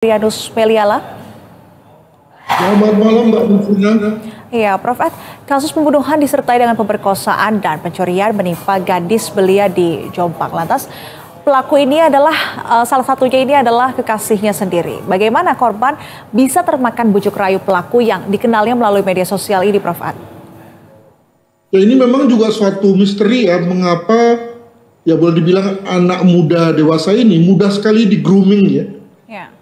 Rianus Meliala. Selamat malam Mbak Mufina. Iya, Prof. Kasus pembunuhan disertai dengan pemerkosaan dan pencurian menimpa gadis belia di Jombang. Lantas, pelaku ini adalah salah satunya ini adalah kekasihnya sendiri. Bagaimana korban bisa termakan bujuk rayu pelaku yang dikenalnya melalui media sosial ini, Prof. Ya, ini memang juga suatu misteri ya, mengapa ya boleh dibilang anak muda dewasa ini mudah sekali di grooming ya.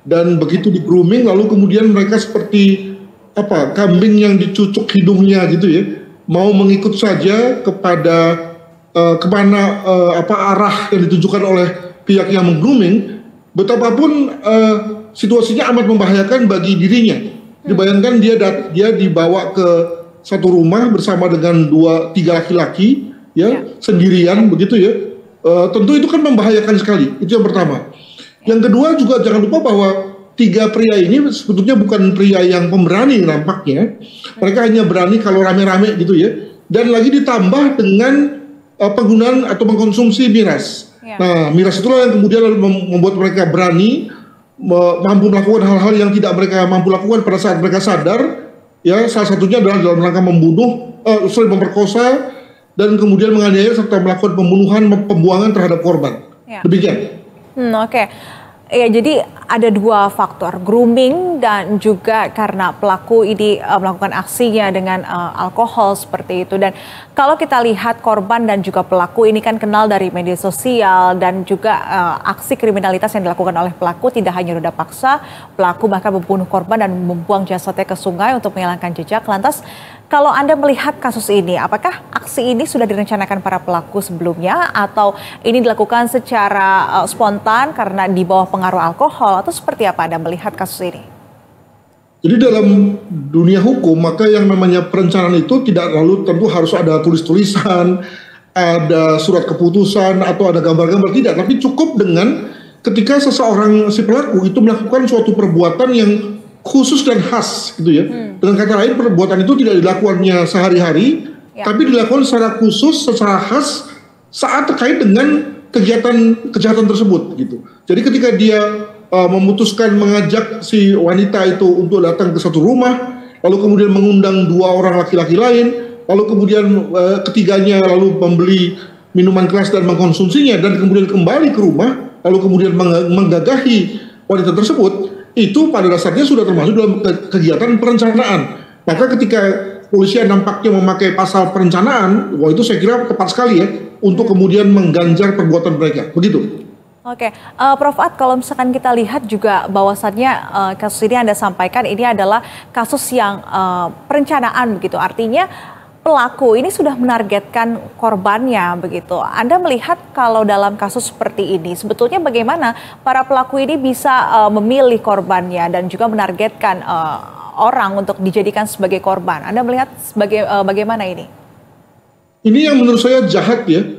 Dan begitu di grooming lalu kemudian mereka seperti apa, kambing yang dicucuk hidungnya gitu ya, mau mengikut saja kepada kemana arah yang ditunjukkan oleh pihak yang menggrooming. Betapapun situasinya amat membahayakan bagi dirinya. Dibayangkan dia dibawa ke satu rumah bersama dengan 2-3 laki-laki ya, sendirian begitu ya. Tentu itu kan membahayakan sekali. Itu yang pertama. Yang kedua juga jangan lupa bahwa 3 pria ini sebetulnya bukan pria yang pemberani nampaknya. Mereka hanya berani kalau rame-rame gitu ya. Dan lagi ditambah dengan penggunaan atau mengkonsumsi miras. Nah, miras itulah yang kemudian membuat mereka berani, mampu melakukan hal-hal yang tidak mereka mampu lakukan pada saat mereka sadar. Ya, salah satunya adalah dalam rangka memperkosa dan kemudian menganiaya serta melakukan pembuangan terhadap korban. Demikian. Oke. Ya, jadi ada 2 faktor, grooming dan juga karena pelaku ini melakukan aksinya dengan alkohol seperti itu. Dan kalau kita lihat korban dan juga pelaku ini kan kenal dari media sosial dan juga aksi kriminalitas yang dilakukan oleh pelaku tidak hanya ruda paksa, pelaku bahkan membunuh korban dan membuang jasadnya ke sungai untuk menghilangkan jejak. Lantas kalau Anda melihat kasus ini, apakah aksi ini sudah direncanakan para pelaku sebelumnya atau ini dilakukan secara spontan karena di bawah pengaruh alkohol atau seperti apa Anda melihat kasus ini? Jadi dalam dunia hukum maka yang namanya perencanaan itu tidak lalu tentu harus ada tulis-tulisan, ada surat keputusan atau ada gambar-gambar, tidak, tapi cukup dengan ketika seseorang si pelaku itu melakukan suatu perbuatan yang khusus dan khas gitu ya. Dengan kata lain perbuatan itu tidak dilakukannya sehari-hari, tapi dilakukan secara khusus, secara khas saat terkait dengan kejahatan tersebut gitu. Jadi ketika dia memutuskan mengajak si wanita itu untuk datang ke satu rumah, lalu kemudian mengundang 2 orang laki-laki lain, lalu kemudian ketiganya lalu membeli minuman keras dan mengkonsumsinya dan kemudian kembali ke rumah, lalu kemudian menggagahi wanita tersebut, itu pada dasarnya sudah termasuk dalam kegiatan perencanaan. Maka ketika polisi nampaknya memakai pasal perencanaan, wah itu saya kira tepat sekali ya untuk kemudian mengganjar perbuatan mereka. Begitu. Oke, Prof. Ad, kalau misalkan kita lihat juga bahwasannya kasus ini Anda sampaikan ini adalah kasus yang perencanaan begitu. Artinya pelaku ini sudah menargetkan korbannya begitu. Anda melihat kalau dalam kasus seperti ini sebetulnya bagaimana para pelaku ini bisa memilih korbannya dan juga menargetkan orang untuk dijadikan sebagai korban. Anda melihat bagaimana ini? Ini yang menurut saya jahat ya.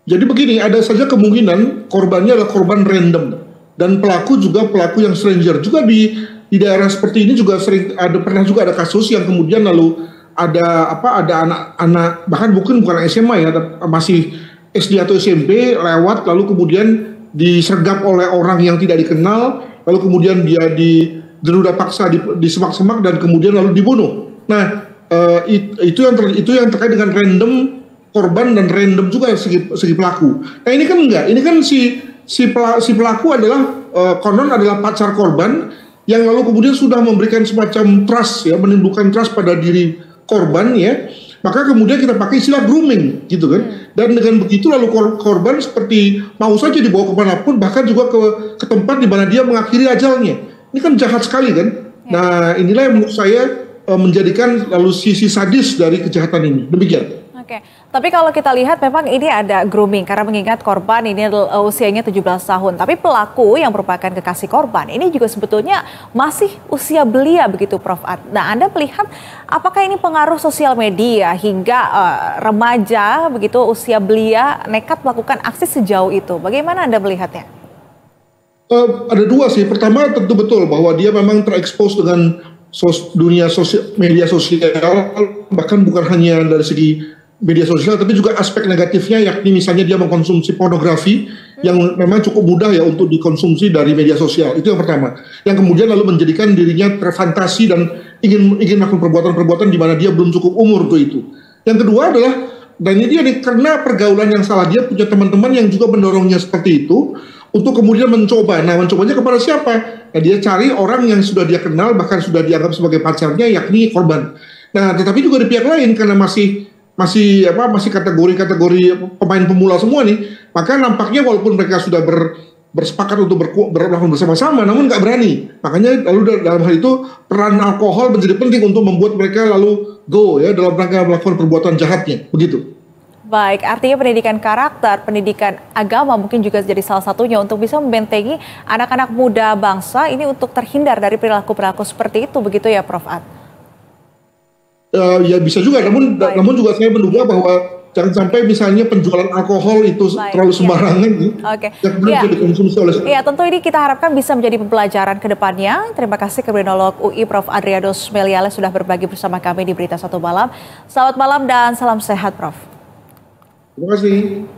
Jadi begini, ada saja kemungkinan korbannya adalah korban random dan pelaku juga pelaku yang stranger. Juga di daerah seperti ini juga pernah juga ada kasus yang kemudian lalu ada anak-anak bahkan bukan SMA ya, masih SD atau SMP lewat lalu kemudian disergap oleh orang yang tidak dikenal, lalu kemudian dia diruda paksa di semak-semak dan kemudian lalu dibunuh. Nah, itu yang terkait dengan random korban dan random juga segi pelaku. Nah, ini kan enggak, ini kan si pelaku adalah konon adalah pacar korban yang lalu kemudian sudah memberikan semacam trust ya, menimbulkan trust pada diri korban ya, maka kemudian kita pakai istilah grooming gitu kan. Dan dengan begitu lalu korban seperti mau saja dibawa kemanapun, bahkan juga ke tempat di mana dia mengakhiri ajalnya. Ini kan jahat sekali kan. Nah, inilah yang menurut saya menjadikan lalu sisi sadis dari kejahatan ini. Demikian. Oke, tapi kalau kita lihat memang ini ada grooming karena mengingat korban ini usianya 17 tahun. Tapi pelaku yang merupakan kekasih korban ini juga sebetulnya masih usia belia begitu Prof. Ad. Nah, Anda melihat apakah ini pengaruh sosial media hingga remaja begitu usia belia nekat melakukan aksi sejauh itu? Bagaimana Anda melihatnya? Ada 2 sih. Pertama tentu betul bahwa dia memang terekspos dengan dunia media sosial, bahkan bukan hanya dari segi media sosial, tapi juga aspek negatifnya, yakni misalnya dia mengkonsumsi pornografi, yang memang cukup mudah ya untuk dikonsumsi dari media sosial. Itu yang pertama. Yang kemudian lalu menjadikan dirinya terfantasi dan ingin melakukan perbuatan-perbuatan di mana dia belum cukup umur tuh itu. Yang kedua adalah, dan ini dia nih, karena pergaulan yang salah, dia punya teman-teman yang juga mendorongnya seperti itu untuk kemudian mencoba. Nah, mencobanya kepada siapa? Nah, dia cari orang yang sudah dia kenal, bahkan sudah dianggap sebagai pacarnya, yakni korban. Nah, tetapi juga di pihak lain, karena masih kategori pemain pemula semua nih, maka nampaknya walaupun mereka sudah bersepakat untuk melakukan bersama-sama, namun nggak berani. Makanya lalu dalam hal itu peran alkohol menjadi penting untuk membuat mereka lalu go ya dalam rangka melakukan perbuatan jahatnya, begitu. Baik, artinya pendidikan karakter, pendidikan agama mungkin juga jadi salah satunya untuk bisa membentengi anak-anak muda bangsa ini untuk terhindar dari perilaku-perilaku seperti itu, begitu ya Prof. Ad? Ya bisa juga, namun juga saya menduga bahwa jangan sampai misalnya penjualan alkohol itu terlalu sembarangan, yang kemudian bisa dikonsumsi oleh. Iya, tentu ini kita harapkan bisa menjadi pembelajaran ke depannya. Terima kasih Kriminolog UI Prof. Adrianus Meliala sudah berbagi bersama kami di Berita Satu Malam. Selamat malam dan salam sehat, Prof. Terima kasih.